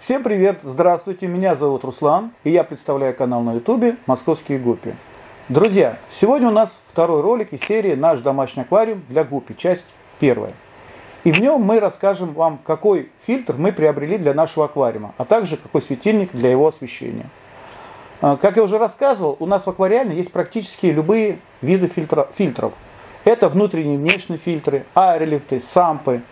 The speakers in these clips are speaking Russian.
Всем привет, здравствуйте, меня зовут Руслан, и я представляю канал на ютубе «Московские гуппи». Друзья, сегодня у нас второй ролик из серии «Наш домашний аквариум для гуппи», часть первая. И в нем мы расскажем вам, какой фильтр мы приобрели для нашего аквариума, а также какой светильник для его освещения. Как я уже рассказывал, у нас в аквариуме есть практически любые виды фильтров. Это внутренние и внешние фильтры, аэролифты, сампы.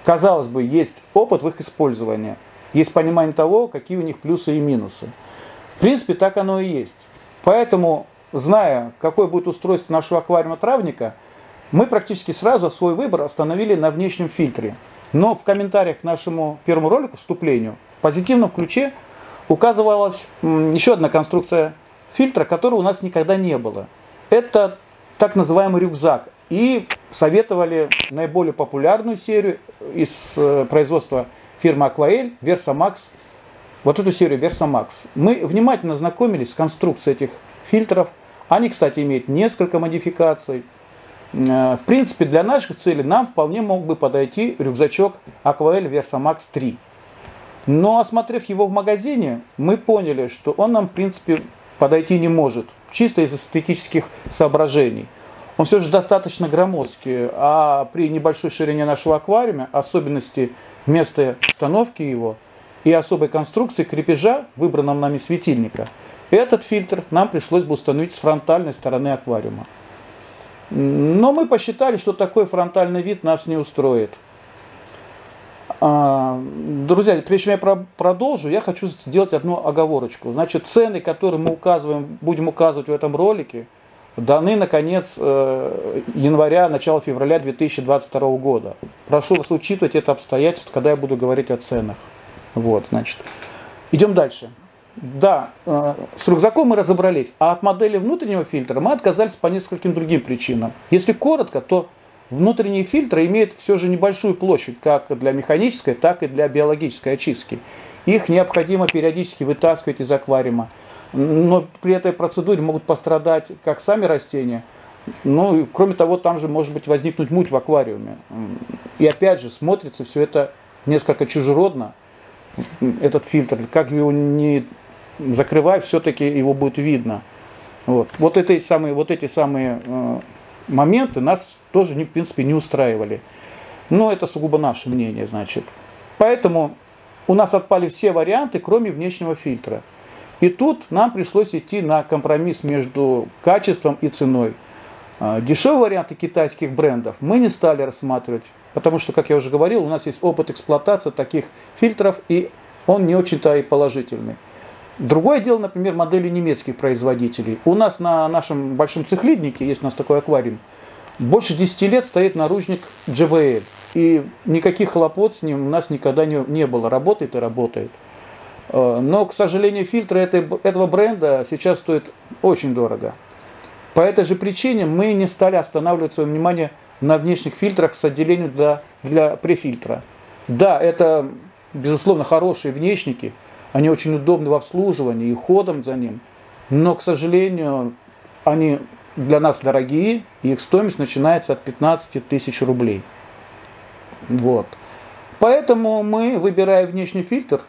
Казалось бы, есть опыт в их использовании. Есть понимание того, какие у них плюсы и минусы. В принципе, так оно и есть. Поэтому, зная, какое будет устройство нашего аквариума-травника, мы практически сразу свой выбор остановили на внешнем фильтре. Но в комментариях к нашему первому ролику, вступлению, в позитивном ключе указывалась еще одна конструкция фильтра, которой у нас никогда не было. Это так называемый рюкзак. И советовали наиболее популярную серию из производства фирмы Aquael, VersaMax. Вот эту серию VersaMax. Мы внимательно знакомились с конструкцией этих фильтров. Они, кстати, имеют несколько модификаций. В принципе, для наших целей нам вполне мог бы подойти рюкзачок Aquael VersaMax 3. Но, осмотрев его в магазине, мы поняли, что он нам, в принципе, подойти не может. Чисто из эстетических соображений. Он все же достаточно громоздкий, а при небольшой ширине нашего аквариума, особенности места установки его и особой конструкции крепежа, выбранном нами светильника, этот фильтр нам пришлось бы установить с фронтальной стороны аквариума. Но мы посчитали, что такой фронтальный вид нас не устроит. Друзья, прежде чем я продолжу, я хочу сделать одну оговорочку. Значит, цены, которые мы будем указывать в этом ролике, даны на конец января, начало февраля 2022 года. Прошу вас учитывать это обстоятельство, когда я буду говорить о ценах. Вот, значит. Идем дальше. Да, с рюкзаком мы разобрались, а от модели внутреннего фильтра мы отказались по нескольким другим причинам. Если коротко, то внутренние фильтры имеют все же небольшую площадь, как для механической, так и для биологической очистки. Их необходимо периодически вытаскивать из аквариума. Но при этой процедуре могут пострадать как сами растения, ну и кроме того, там же может быть возникнуть муть в аквариуме. И опять же, смотрится все это несколько чужеродно, этот фильтр. Как его не закрывай, все-таки его будет видно. Вот эти самые моменты нас тоже, в принципе, не устраивали. Но это сугубо наше мнение, значит. Поэтому у нас отпали все варианты, кроме внешнего фильтра. И тут нам пришлось идти на компромисс между качеством и ценой. Дешевые варианты китайских брендов мы не стали рассматривать, потому что, как я уже говорил, у нас есть опыт эксплуатации таких фильтров, и он не очень-то и положительный. Другое дело, например, модели немецких производителей. У нас на нашем большом цихлиднике, есть у нас такой аквариум, больше 10 лет стоит наружник JBL. И никаких хлопот с ним у нас никогда не было. Работает и работает. Но, к сожалению, фильтры этого бренда сейчас стоят очень дорого. По этой же причине мы не стали останавливать свое внимание на внешних фильтрах с отделением для префильтра. Да, это, безусловно, хорошие внешники, они очень удобны в обслуживании и ходом за ним, но, к сожалению, они для нас дорогие, и их стоимость начинается от 15 тысяч рублей. Вот. Поэтому мы, выбирая внешний фильтр,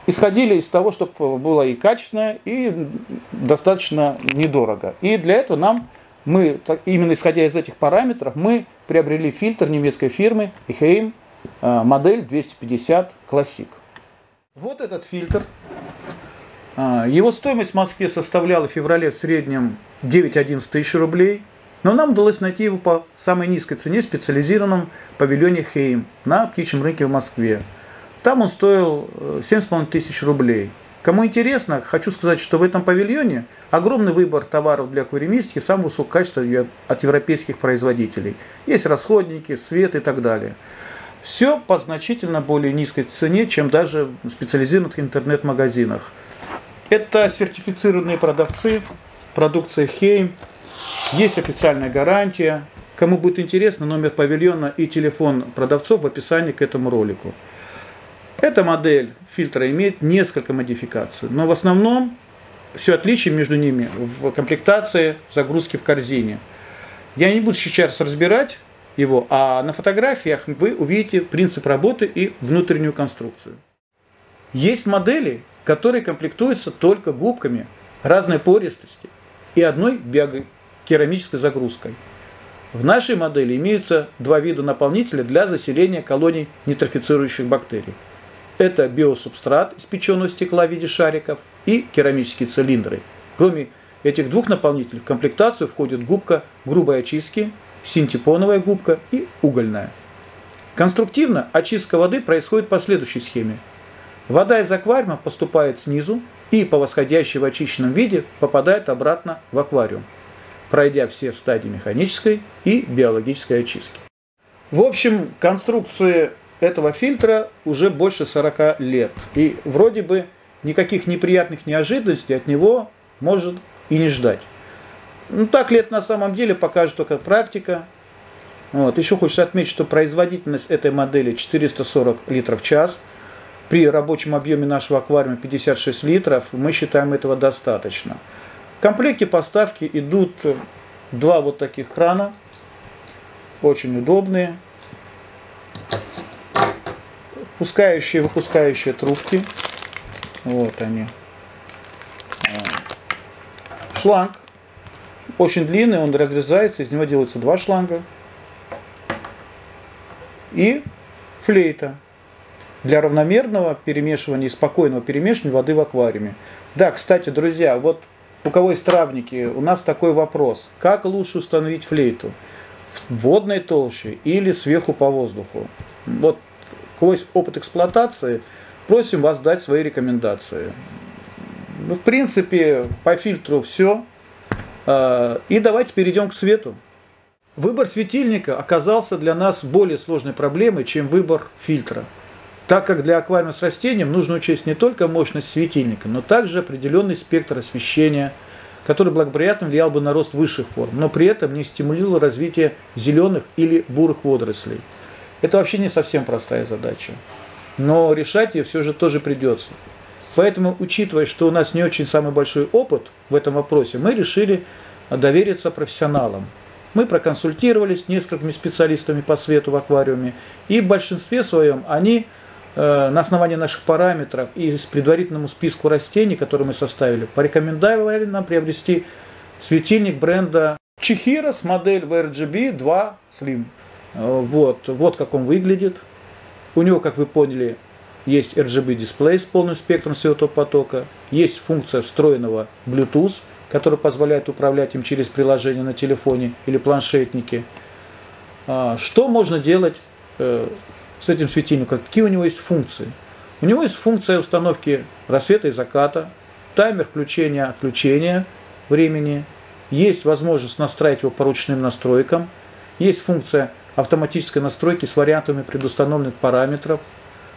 исходили из того, чтобы было и качественно, и достаточно недорого. И для этого именно исходя из этих параметров, мы приобрели фильтр немецкой фирмы Heim, модель 250 Classic. Вот этот фильтр. Его стоимость в Москве составляла в феврале в среднем 9-11 тысяч рублей. Но нам удалось найти его по самой низкой цене в специализированном павильоне Heim на птичьем рынке в Москве. Там он стоил 7,5 тысяч рублей. Кому интересно, хочу сказать, что в этом павильоне огромный выбор товаров для аквариумистики самого высокого качества от европейских производителей. Есть расходники, свет и так далее. Все по значительно более низкой цене, чем даже в специализированных интернет-магазинах. Это сертифицированные продавцы, продукция Heim. Есть официальная гарантия. Кому будет интересно, номер павильона и телефон продавцов в описании к этому ролику. Эта модель фильтра имеет несколько модификаций, но в основном все отличие между ними в комплектации загрузки в корзине. Я не буду сейчас разбирать его, а на фотографиях вы увидите принцип работы и внутреннюю конструкцию. Есть модели, которые комплектуются только губками разной пористости и одной биокерамической загрузкой. В нашей модели имеются два вида наполнителя для заселения колоний нейтрофицирующих бактерий. Это биосубстрат из печеного стекла в виде шариков и керамические цилиндры. Кроме этих двух наполнителей в комплектацию входит губка грубой очистки, синтепоновая губка и угольная. Конструктивно очистка воды происходит по следующей схеме. Вода из аквариума поступает снизу и по восходящей в очищенном виде попадает обратно в аквариум, пройдя все стадии механической и биологической очистки. В общем, конструкции этого фильтра уже больше 40 лет. И вроде бы никаких неприятных неожиданностей от него может и не ждать. Ну так ли это на самом деле, покажет только практика. Вот. Еще хочется отметить, что производительность этой модели 440 литров в час. При рабочем объеме нашего аквариума 56 литров мы считаем этого достаточно. В комплекте поставки идут два вот таких крана, очень удобные, впускающие и выпускающие трубки. Вот они. Шланг очень длинный, он разрезается, из него делается два шланга. И флейта для равномерного перемешивания и спокойного перемешивания воды в аквариуме. Да, кстати, друзья, вот у кого есть травники, у нас такой вопрос. Как лучше установить флейту? В водной толще или сверху по воздуху? Вот, у кого есть опыт эксплуатации, просим вас дать свои рекомендации. Ну, в принципе, по фильтру все. И давайте перейдем к свету. Выбор светильника оказался для нас более сложной проблемой, чем выбор фильтра. Так как для аквариума с растением нужно учесть не только мощность светильника, но также определенный спектр освещения, который благоприятно влиял бы на рост высших форм, но при этом не стимулировал развитие зеленых или бурых водорослей. Это вообще не совсем простая задача, но решать ее все же тоже придется. Поэтому, учитывая, что у нас не очень самый большой опыт в этом вопросе, мы решили довериться профессионалам. Мы проконсультировались с несколькими специалистами по свету в аквариуме, и в большинстве своем они на основании наших параметров и с предварительному списку растений, которые мы составили, порекомендовали нам приобрести светильник бренда Chihiros, модель VRGB 2 Slim. Вот как он выглядит. У него, как вы поняли, есть RGB дисплей с полным спектром светового потока, есть функция встроенного Bluetooth, который позволяет управлять им через приложение на телефоне или планшетнике. Что можно делать с этим светильником? Какие у него есть функции? У него есть функция установки рассвета и заката, таймер включения-отключения времени, есть возможность настраивать его по ручным настройкам, есть функция автоматической настройки с вариантами предустановленных параметров,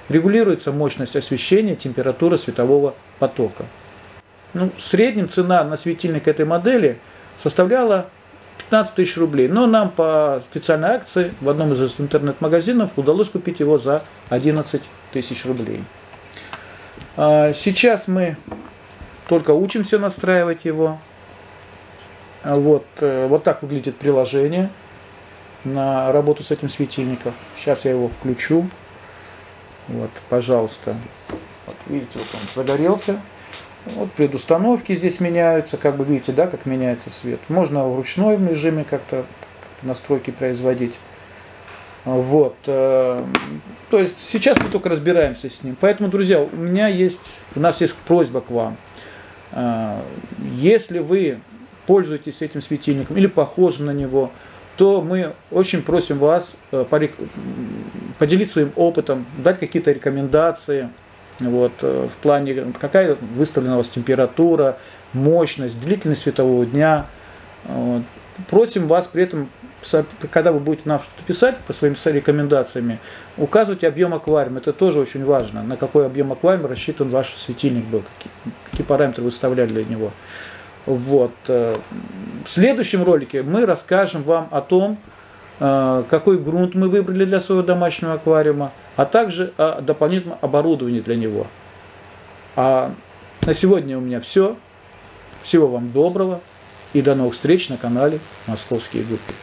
регулируется мощность освещения, температура светового потока. Ну, в среднем цена на светильник этой модели составляла 15 тысяч рублей. Но нам по специальной акции в одном из интернет-магазинов удалось купить его за 11 тысяч рублей. Сейчас мы только учимся настраивать его. Вот так выглядит приложение на работу с этим светильником. Сейчас я его включу. Вот, пожалуйста. Вот, видите, вот он загорелся. Вот предустановки здесь меняются, как бы видите, да, как меняется свет. Можно в ручном режиме как-то настройки производить. Вот. То есть сейчас мы только разбираемся с ним. Поэтому, друзья, у нас есть просьба к вам. Если вы пользуетесь этим светильником или похожим на него, то мы очень просим вас поделиться своим опытом, дать какие-то рекомендации. Вот, в плане, какая выставлена у вас температура, мощность, длительность светового дня. Вот. Просим вас при этом, когда вы будете нам что-то писать по своим рекомендациями, указывайте объем аквариума. Это тоже очень важно, на какой объем аквариума рассчитан ваш светильник был, какие параметры вы выставляли для него. Вот. В следующем ролике мы расскажем вам о том, какой грунт мы выбрали для своего домашнего аквариума, а также о дополнительном оборудовании для него. А на сегодня у меня все. Всего вам доброго и до новых встреч на канале Московские Губки.